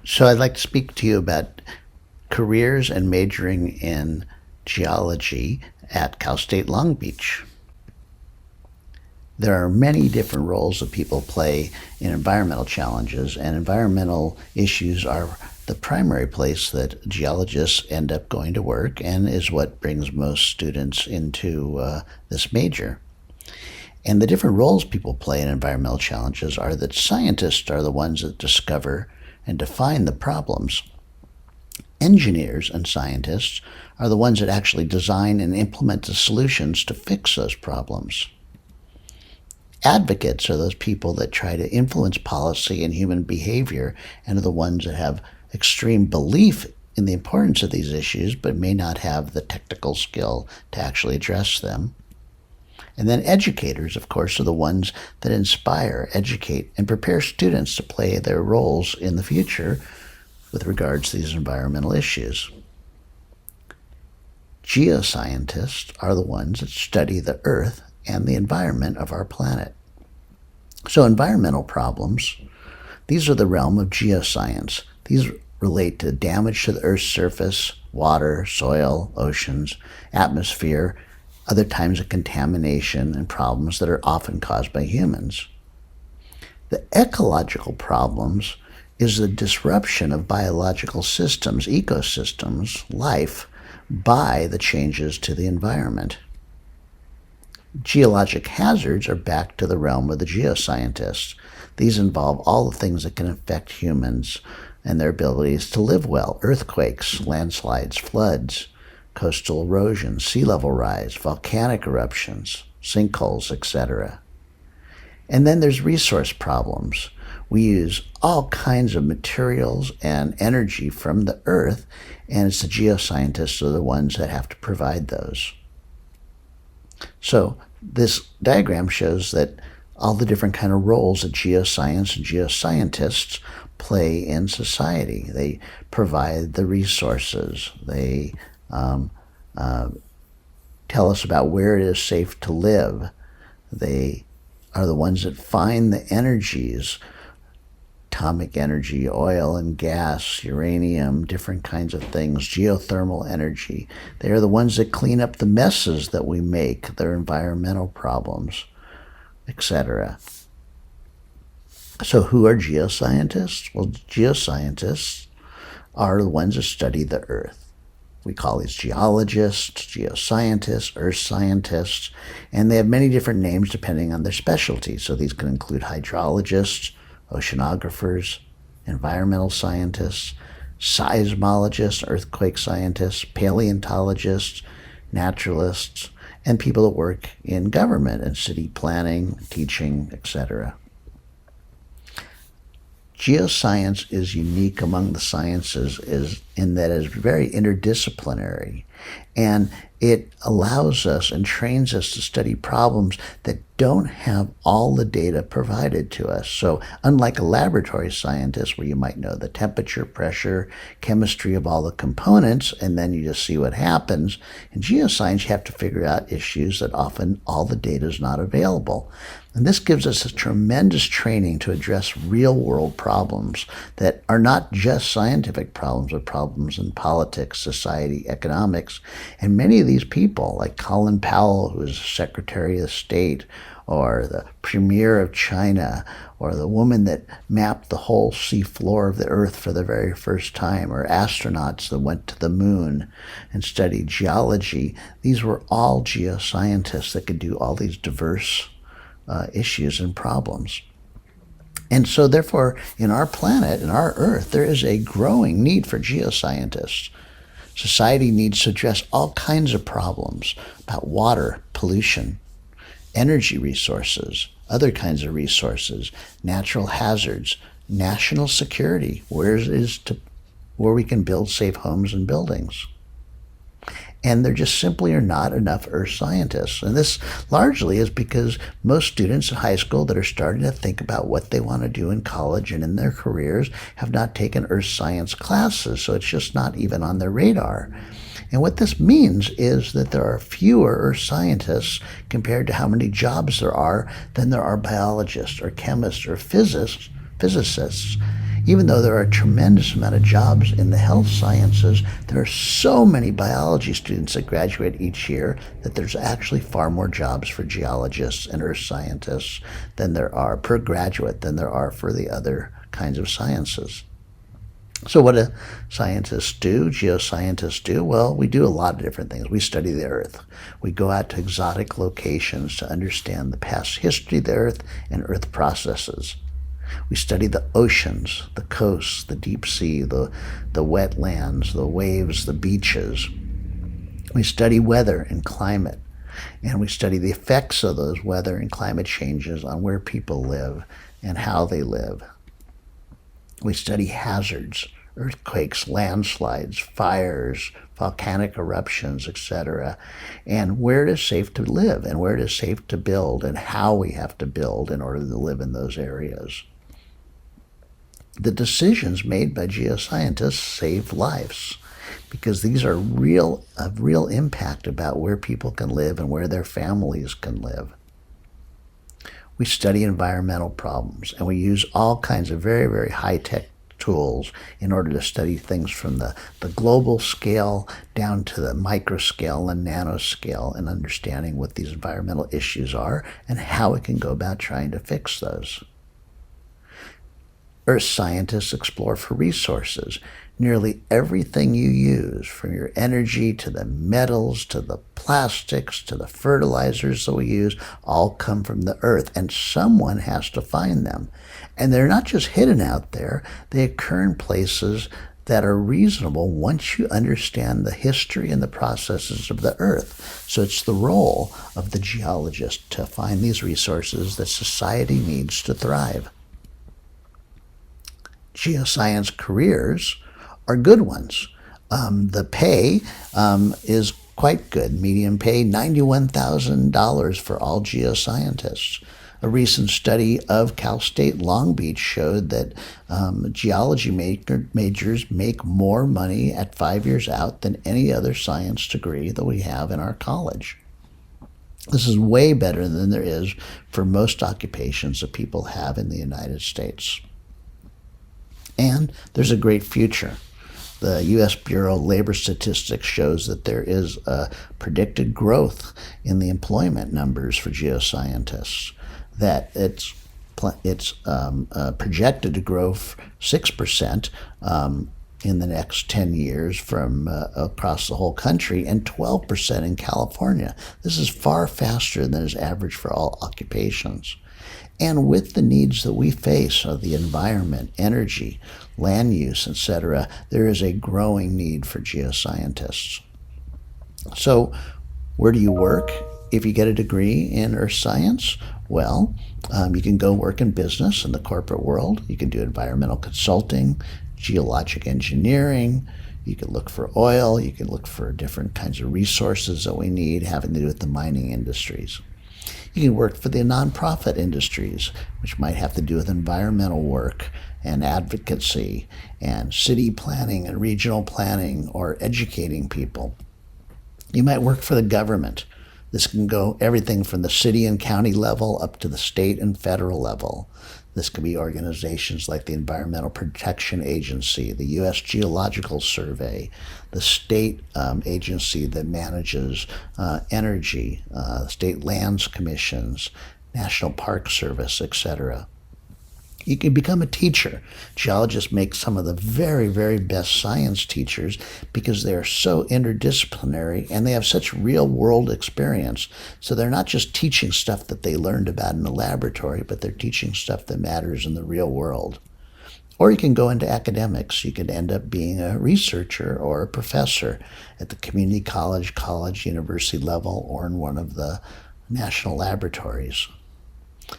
So I'd like to speak to you about careers and majoring in geology at Cal State Long Beach. There are many different roles that people play in environmental challenges, and environmental issues are the primary place that geologists end up going to work and is what brings most students into this major. And the different roles people play in environmental challenges are that scientists are the ones that discover and define the problems. Engineers and scientists are the ones that actually design and implement the solutions to fix those problems. Advocates are those people that try to influence policy and human behavior and are the ones that have extreme belief in the importance of these issues but may not have the technical skill to actually address them. And then educators, of course, are the ones that inspire, educate, and prepare students to play their roles in the future with regards to these environmental issues. Geoscientists are the ones that study the Earth and the environment of our planet. So environmental problems, these are the realm of geoscience. These relate to damage to the Earth's surface, water, soil, oceans, atmosphere, other types of contamination and problems that are often caused by humans. The ecological problems is the disruption of biological systems, ecosystems, life, by the changes to the environment. Geologic hazards are back to the realm of the geoscientists. These involve all the things that can affect humans and their abilities to live well: earthquakes, landslides, floods, coastal erosion, sea level rise, volcanic eruptions, sinkholes, etc. And then there's resource problems. We use all kinds of materials and energy from the Earth, and it's the geoscientists are the ones that have to provide those. So this diagram shows that all the different kind of roles that geoscience and geoscientists play in society. They provide the resources. They tell us about where it is safe to live. They are the ones that find the energies, atomic energy, oil and gas, uranium, different kinds of things, geothermal energy. They are the ones that clean up the messes that we make, their environmental problems, etc. So who are geoscientists? Well, geoscientists are the ones that study the Earth. We call these geologists, geoscientists, earth scientists, and they have many different names depending on their specialty. So these can include hydrologists, oceanographers, environmental scientists, seismologists, earthquake scientists, paleontologists, naturalists, and people that work in government and city planning, teaching, etc. Geoscience is unique among the sciences in that it is very interdisciplinary, and it allows us and trains us to study problems that don't have all the data provided to us. So unlike a laboratory scientist where you might know the temperature, pressure, chemistry of all the components, and then you just see what happens, in geoscience you have to figure out issues that often all the data is not available. And this gives us a tremendous training to address real-world problems that are not just scientific problems, but problems in politics, society, economics. And many of these people, like Colin Powell, who is Secretary of State, or the Premier of China, or the woman that mapped the whole sea floor of the Earth for the very first time, or astronauts that went to the moon and studied geology, these were all geoscientists that could do all these diverse issues and problems. And so therefore, in our planet, in our Earth, there is a growing need for geoscientists. Society needs to address all kinds of problems about water, pollution, energy resources, other kinds of resources, natural hazards, national security, where we can build safe homes and buildings. And there just simply are not enough earth scientists. And this largely is because most students in high school that are starting to think about what they want to do in college and in their careers have not taken earth science classes, so it's just not even on their radar. And what this means is that there are fewer earth scientists compared to how many jobs there are than there are biologists or chemists or physicists. Even though there are a tremendous amount of jobs in the health sciences, there are so many biology students that graduate each year that there's actually far more jobs for geologists and earth scientists than there are per graduate than there are for the other kinds of sciences. So what do scientists do, geoscientists do? Well, we do a lot of different things. We study the Earth. We go out to exotic locations to understand the past history of the Earth and Earth processes. We study the oceans, the coasts, the deep sea, the wetlands, the waves, the beaches. We study weather and climate, and we study the effects of those weather and climate changes on where people live and how they live. We study hazards, earthquakes, landslides, fires, volcanic eruptions, etc., and where it is safe to live and where it is safe to build and how we have to build in order to live in those areas. The decisions made by geoscientists save lives because these are of real impact about where people can live and where their families can live. We study environmental problems, and we use all kinds of very, very high-tech tools in order to study things from the global scale down to the micro scale and nano scale, and understanding what these environmental issues are and how we can go about trying to fix those. Earth scientists explore for resources. Nearly everything you use, from your energy to the metals to the plastics to the fertilizers that we use, all come from the earth, and someone has to find them. And they're not just hidden out there, they occur in places that are reasonable once you understand the history and the processes of the earth. So it's the role of the geologist to find these resources that society needs to thrive. Geoscience careers are good ones. The pay is quite good. Median pay, $91,000 for all geoscientists. A recent study of Cal State Long Beach showed that geology majors make more money at 5 years out than any other science degree that we have in our college. This is way better than there is for most occupations that people have in the United States. And there's a great future. The U.S. Bureau of Labor Statistics shows that there is a predicted growth in the employment numbers for geoscientists, that it's projected to grow 6% in the next 10 years from across the whole country, and 12% in California. This is far faster than is average for all occupations. And with the needs that we face of the environment, energy, land use, etc., there is a growing need for geoscientists. So where do you work if you get a degree in earth science? Well, you can go work in business in the corporate world. You can do environmental consulting, geologic engineering. You can look for oil. You can look for different kinds of resources that we need having to do with the mining industries. You can work for the nonprofit industries, which might have to do with environmental work and advocacy and city planning and regional planning or educating people. You might work for the government. This can go everything from the city and county level up to the state and federal level. This could be organizations like the Environmental Protection Agency, the U.S. Geological Survey, the state agency that manages energy, state lands commissions, National Park Service, etc. You can become a teacher. Geologists make some of the very, very best science teachers because they are so interdisciplinary and they have such real-world experience. So they're not just teaching stuff that they learned about in the laboratory, but they're teaching stuff that matters in the real world. Or you can go into academics. You could end up being a researcher or a professor at the community college, university level, or in one of the national laboratories.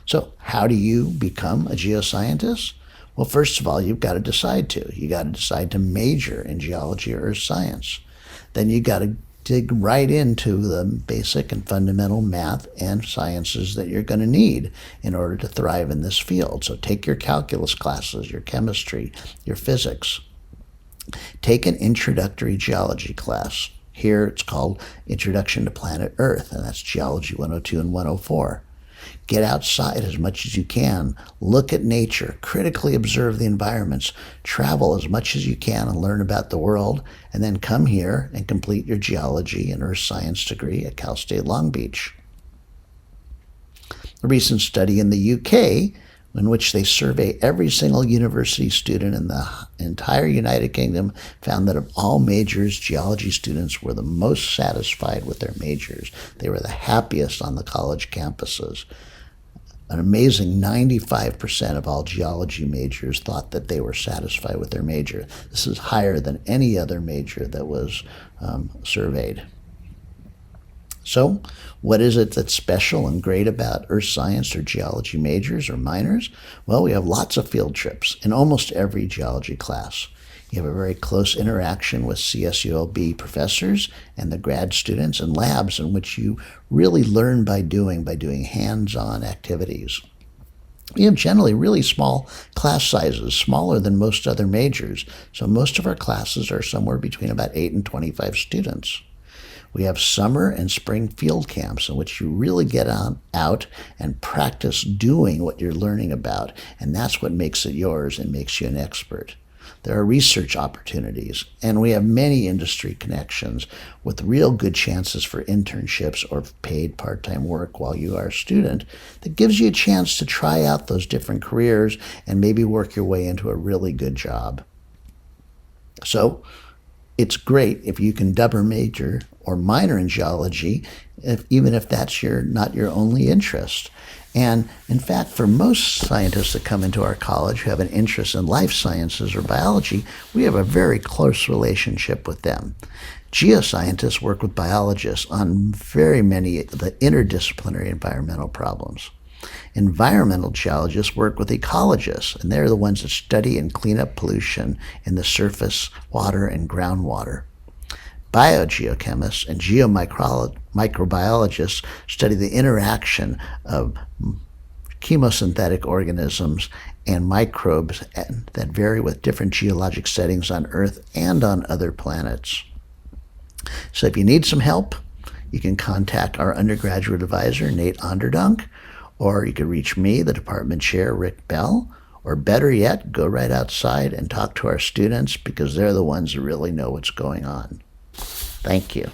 So how do you become a geoscientist? Well, first of all, you've got to decide to. You got to decide to major in geology or earth science. Then you got to dig right into the basic and fundamental math and sciences that you're going to need in order to thrive in this field. So take your calculus classes, your chemistry, your physics. Take an introductory geology class. Here it's called Introduction to Planet Earth, and that's Geology 102 and 104. Get outside as much as you can. Look at nature. Critically observe the environments. Travel as much as you can and learn about the world. And then come here and complete your geology and earth science degree at Cal State Long Beach. A recent study in the UK, in which they survey every single university student in the entire United Kingdom, found that of all majors, geology students were the most satisfied with their majors. They were the happiest on the college campuses. An amazing 95% of all geology majors thought that they were satisfied with their major. This is higher than any other major that was surveyed. So, what is it that's special and great about earth science or geology majors or minors? Well, we have lots of field trips in almost every geology class. You have a very close interaction with CSULB professors and the grad students and labs in which you really learn by doing hands-on activities. We have generally really small class sizes, smaller than most other majors, so most of our classes are somewhere between about 8 and 25 students. We have summer and spring field camps in which you really get out and practice doing what you're learning about, and that's what makes it yours and makes you an expert. There are research opportunities, and we have many industry connections with real good chances for internships or paid part-time work while you are a student that gives you a chance to try out those different careers and maybe work your way into a really good job. So, it's great if you can double major or minor in geology, even if that's not your only interest. And in fact, for most scientists that come into our college who have an interest in life sciences or biology, we have a very close relationship with them. Geoscientists work with biologists on very many of the interdisciplinary environmental problems. Environmental geologists work with ecologists, and they're the ones that study and clean up pollution in the surface water and groundwater. Biogeochemists and geomicrobiologists study the interaction of chemosynthetic organisms and microbes that vary with different geologic settings on Earth and on other planets. So if you need some help, you can contact our undergraduate advisor, Nate Onderdonk, or you could reach me, the department chair, Rick Bell, or better yet, go right outside and talk to our students because they're the ones who really know what's going on. Thank you.